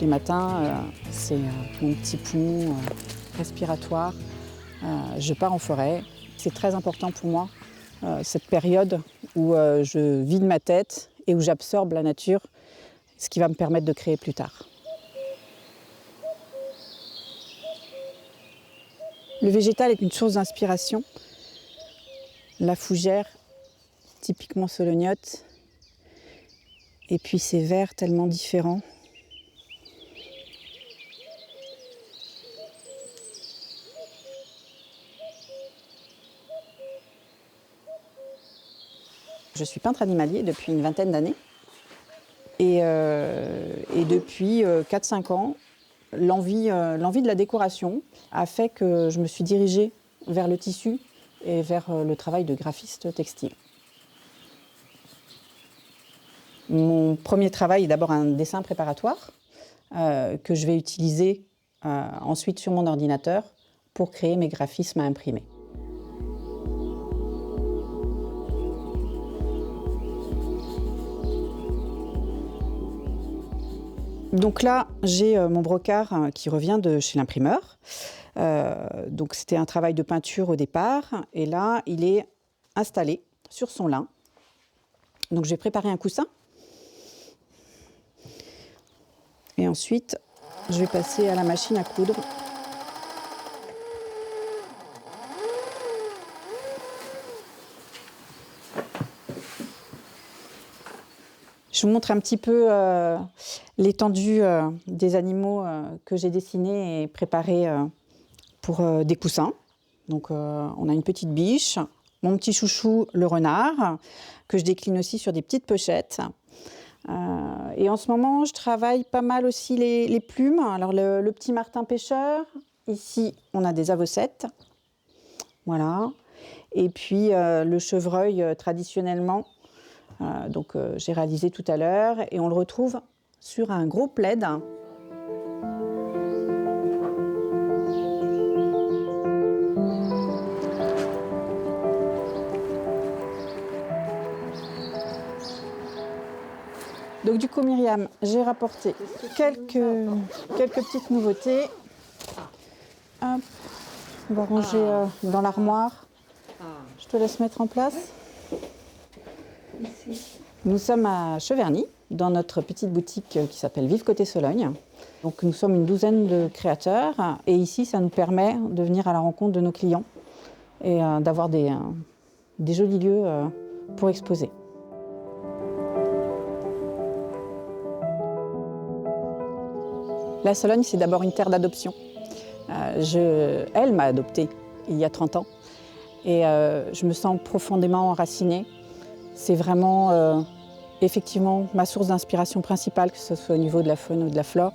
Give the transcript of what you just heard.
les matins, c'est mon petit poumon respiratoire. Je pars en forêt. C'est très important pour moi, cette période où je vide ma tête et où j'absorbe la nature, ce qui va me permettre de créer plus tard. Le végétal est une source d'inspiration. La fougère, typiquement solognote, et puis ces vers tellement différents. Je suis peintre animalier depuis une vingtaine d'années. Et depuis 4-5 ans, l'envie de la décoration a fait que je me suis dirigée vers le tissu et vers le travail de graphiste textile. Mon premier travail est d'abord un dessin préparatoire que je vais utiliser ensuite sur mon ordinateur pour créer mes graphismes à imprimer. Donc là, j'ai mon brocart qui revient de chez l'imprimeur. Donc c'était un travail de peinture au départ. Et là, il est installé sur son lin. Donc je vais préparer un coussin. Et ensuite, je vais passer à la machine à coudre. Je vous montre un petit peu l'étendue des animaux que j'ai dessinés et préparés pour des coussins. Donc on a une petite biche, mon petit chouchou, le renard, que je décline aussi sur des petites pochettes. Et en ce moment, je travaille pas mal aussi les plumes. Alors le petit martin pêcheur, ici on a des avocettes. Voilà. Et puis le chevreuil traditionnellement. J'ai réalisé tout à l'heure et on le retrouve sur un gros plaid. Donc du coup Myriam, j'ai rapporté quelques petites nouveautés. Hop, on va ranger dans l'armoire. Je te laisse mettre en place. Nous sommes à Cheverny, dans notre petite boutique qui s'appelle Vive Côté Sologne. Donc nous sommes une douzaine de créateurs et ici ça nous permet de venir à la rencontre de nos clients et d'avoir des jolis lieux pour exposer. La Sologne, c'est d'abord une terre d'adoption. Elle m'a adoptée il y a 30 ans et je me sens profondément enracinée. C'est vraiment effectivement ma source d'inspiration principale, que ce soit au niveau de la faune ou de la flore.